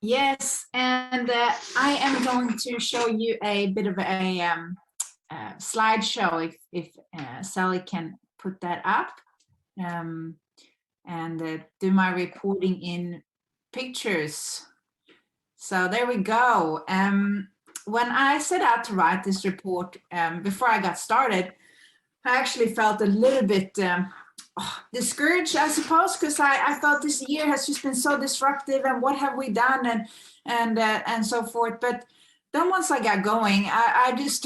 Yes, and I am going to show you a bit of a slideshow if Sally can put that up, um, and do my reporting in pictures. So there we go. When I set out to write this report, before I got started, I actually felt a little bit discouraged, I suppose, because I thought this year has just been so disruptive, and what have we done, and so forth. But then once I got going, I just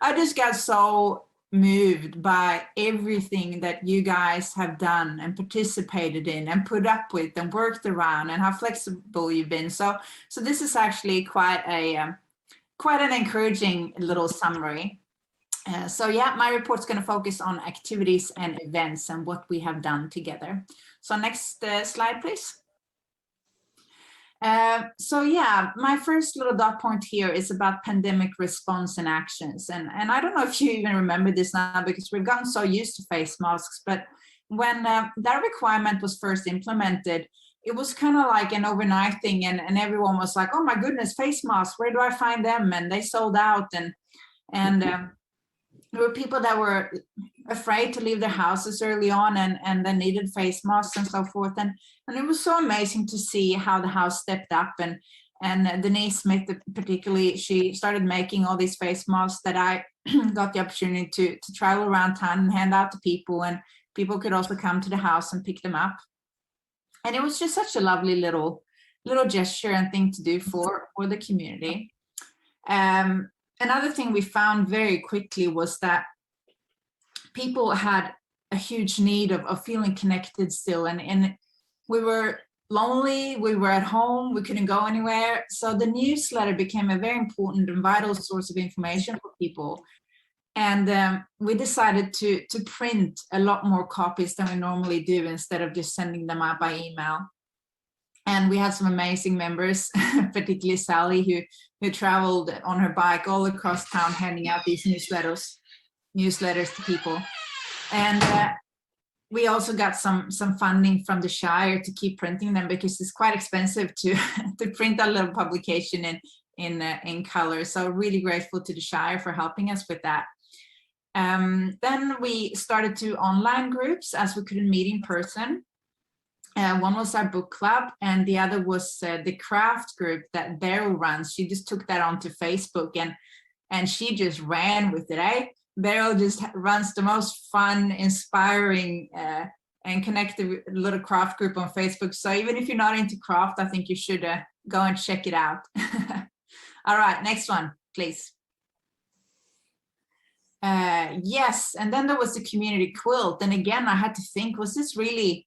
I just got so moved by everything that you guys have done and participated in and put up with and worked around, and how flexible you've been. So this is actually quite an encouraging little summary. So yeah, my report's going to focus on activities and events and what we have done together. So next slide, please. So yeah, my first little dot point here is about pandemic response and actions. And I don't know if you even remember this now, because we've gotten so used to face masks, but when that requirement was first implemented, it was kind of like an overnight thing, and everyone was like, oh my goodness, face masks, where do I find them? And they sold out, and there were people that were afraid to leave their houses early on, and they needed face masks and so forth. And it was so amazing to see how the house stepped up. And Denise Smith, particularly, she started making all these face masks that I got the opportunity to travel around town and hand out to people. And people could also come to the house and pick them up. And it was just such a lovely little gesture and thing to do for the community. Another thing we found very quickly was that people had a huge need of feeling connected still. And we were lonely, we were at home, we couldn't go anywhere. So the newsletter became a very important and vital source of information for people. And we decided to print a lot more copies than we normally do, instead of just sending them out by email. And we had some amazing members, particularly Sally, who traveled on her bike all across town handing out these newsletters to people. And we also got some funding from the Shire to keep printing them, because it's quite expensive to print a little publication in color. So really grateful to the Shire for helping us with that. Then we started 2 online groups, as we couldn't meet in person. One was our book club, and the other was the craft group that Beryl runs. She just took that onto Facebook, and she just ran with it. Beryl just runs the most fun, inspiring, and connected little craft group on Facebook. So even if you're not into craft, I think you should go and check it out. All right, next one, please. Yes, and then there was the community quilt. And again, I had to think, was this really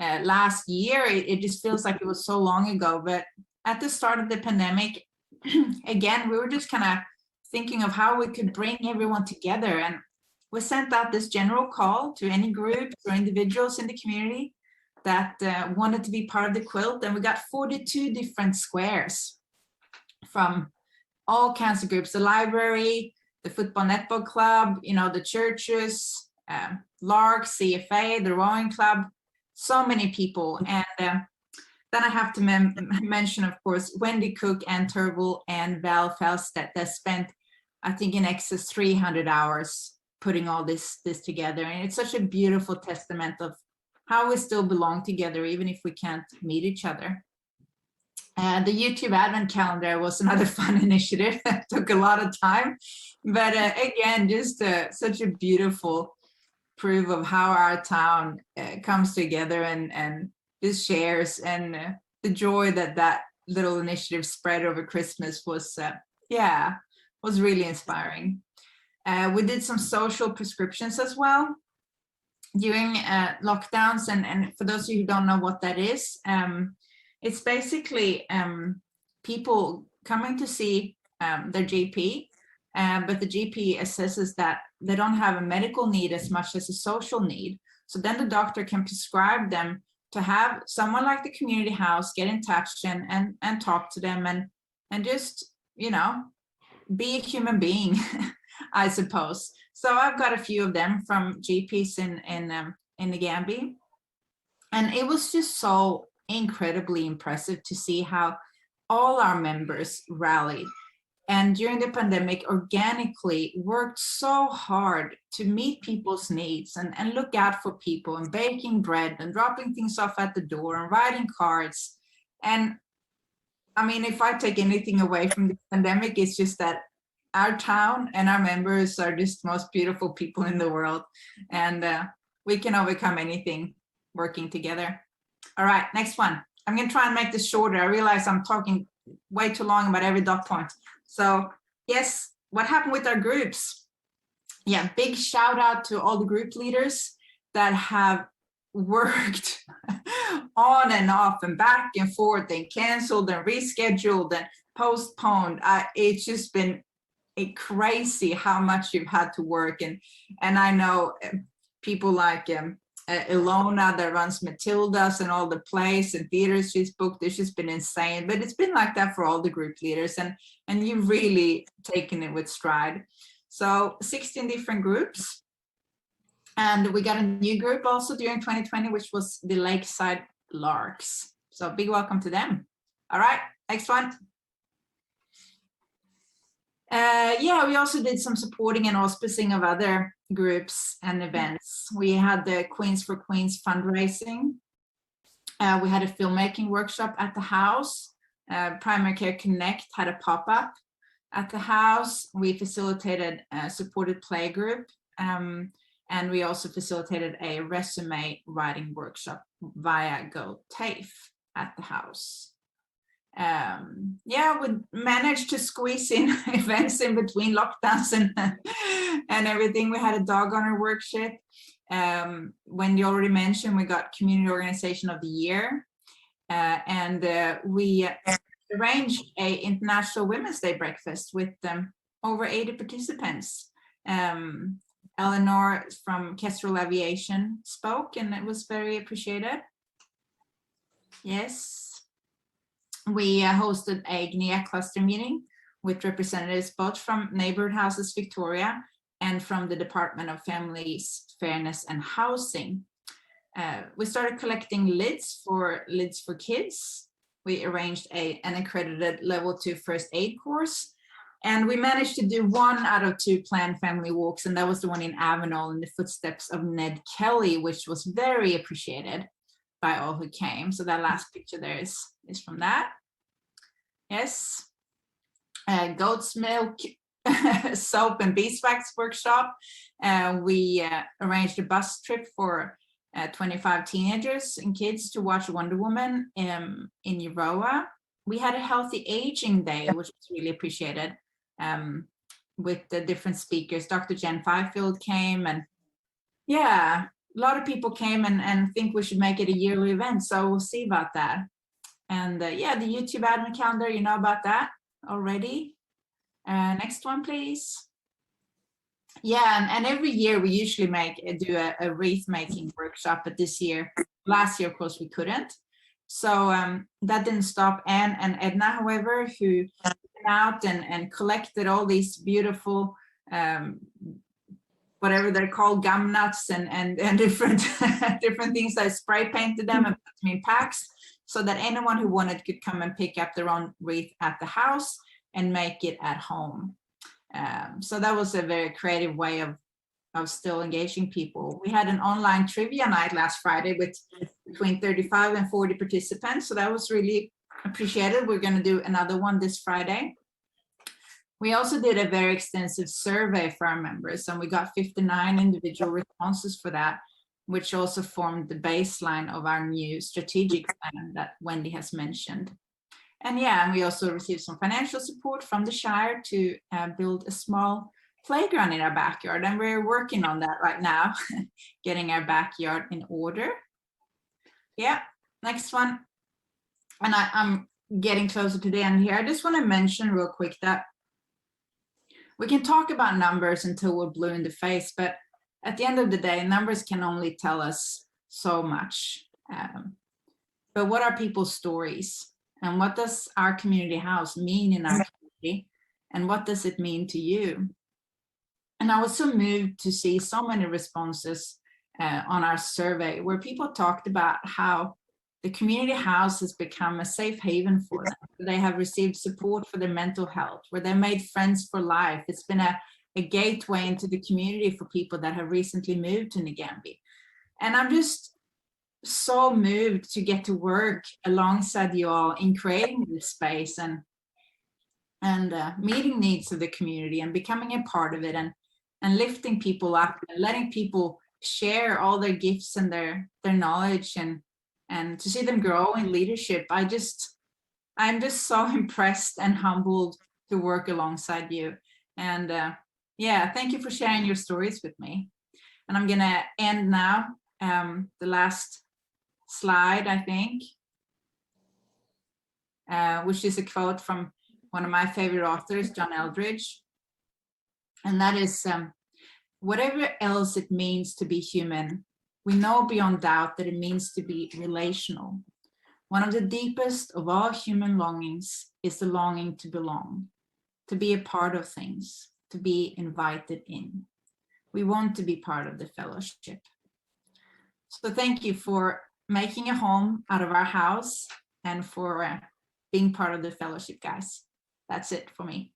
last year? It just feels like it was so long ago. But at the start of the pandemic, again, we were just kind of thinking of how we could bring everyone together. And we sent out this general call to any groups or individuals in the community that wanted to be part of the quilt. And we got 42 different squares from all kinds of groups: the library, the football netball club, the churches, LARC, CFA, the rowing club, so many people. And then I have to mention, of course, Wendy Cook, Ann Turble, and Val Felstedt, that spent, I think, in excess 300 hours putting all this together. And it's such a beautiful testament of how we still belong together, even if we can't meet each other. The YouTube Advent Calendar was another fun initiative that took a lot of time. But again, just such a beautiful proof of how our town comes together and just shares. And the joy that little initiative spread over Christmas was really inspiring. We did some social prescriptions as well during lockdowns. And for those of you who don't know what that is, it's basically people coming to see their GP, but the GP assesses that they don't have a medical need as much as a social need. So then the doctor can prescribe them to have someone like the community house get in touch and talk to them and just, be a human being, I suppose. So I've got a few of them from GPs in Nagambie. And it was just so incredibly impressive to see how all our members rallied and during the pandemic organically worked so hard to meet people's needs and look out for people and baking bread and dropping things off at the door and writing cards. And I mean, if I take anything away from the pandemic, it's just that our town and our members are just the most beautiful people in the world. And we can overcome anything working together. All right, next one. I'm going to try and make this shorter. I realize I'm talking way too long about every dot point. So yes, what happened with our groups? Yeah, big shout out to all the group leaders that have worked on and off and back and forth and canceled and rescheduled and postponed. It's just been crazy how much you've had to work. And I know people like Ilona that runs Matilda's and all the plays and theaters she's booked. It's just been insane, but it's been like that for all the group leaders, and you've really taken it with stride. So 16 different groups, and we got a new group also during 2020, which was the Lakeside Larks. So big welcome to them. All right, next one. Yeah, we also did some supporting and auspicing of other groups and events. We had the Queens for Queens fundraising. We had a filmmaking workshop at the house. Primary Care Connect had a pop-up at the house. We facilitated a supported play group. And we also facilitated a resume writing workshop via GoTAFE at the house. Yeah, we managed to squeeze in events in between lockdowns and everything. We had a dog owner workshop. Wendy already mentioned, we got Community Organization of the Year, and we arranged a International Women's Day breakfast with over 80 participants. Eleanor from Kestrel Aviation spoke, and it was very appreciated. Yes. We hosted a GNIA cluster meeting with representatives both from Neighborhood Houses Victoria and from the Department of Families, Fairness and Housing. We started collecting lids for kids. We arranged an accredited level 2 first aid course, and we managed to do 1 out of 2 planned family walks, and that was the one in Avenel in the footsteps of Ned Kelly, which was very appreciated by all who came. So that last picture there is from that. Yes. Goat's milk, soap and beeswax workshop. We arranged a bus trip for 25 teenagers and kids to watch Wonder Woman in Euroa. We had a healthy aging day, which was really appreciated, with the different speakers. Dr. Jen Fifield came, and yeah, a lot of people came and think we should make it a yearly event. So we'll see about that. And yeah, the YouTube admin calendar, you know about that already. Next one, please. Yeah, and every year we usually do a wreath making workshop, but this year, last year, of course, we couldn't. So that didn't stop Anne and Edna, however, who went out and collected all these beautiful whatever they're called, gum nuts and different different things. I spray painted them and put them in packs so that anyone who wanted could come and pick up their own wreath at the house and make it at home. So that was a very creative way of still engaging people. We had an online trivia night last Friday with between 35 and 40 participants. So that was really appreciated. We're going to do another one this Friday. We also did a very extensive survey for our members, and we got 59 individual responses for that, which also formed the baseline of our new strategic plan that Wendy has mentioned. And yeah, and we also received some financial support from the Shire to build a small playground in our backyard, and we're working on that right now, getting our backyard in order. Yeah, next one. And I'm getting closer to the end here. I just want to mention real quick that we can talk about numbers until we're blue in the face, but at the end of the day, numbers can only tell us so much. But what are people's stories? And what does our community house mean in our community? And what does it mean to you? And I was so moved to see so many responses on our survey where people talked about how the community house has become a safe haven for them. They have received support for their mental health, where they made friends for life. It's been a gateway into the community for people that have recently moved to Nagambie. And I'm just so moved to get to work alongside you all in creating this space and meeting needs of the community and becoming a part of it, and lifting people up and letting people share all their gifts and their knowledge, and to see them grow in leadership. I'm just so impressed and humbled to work alongside you. And yeah, thank you for sharing your stories with me. And I'm gonna end now. The last slide, I think, which is a quote from one of my favorite authors, John Eldridge. And that is, whatever else it means to be human, we know beyond doubt that it means to be relational. One of the deepest of all human longings is the longing to belong, to be a part of things, to be invited in. We want to be part of the fellowship. So thank you for making a home out of our house and for being part of the fellowship, guys. That's it for me.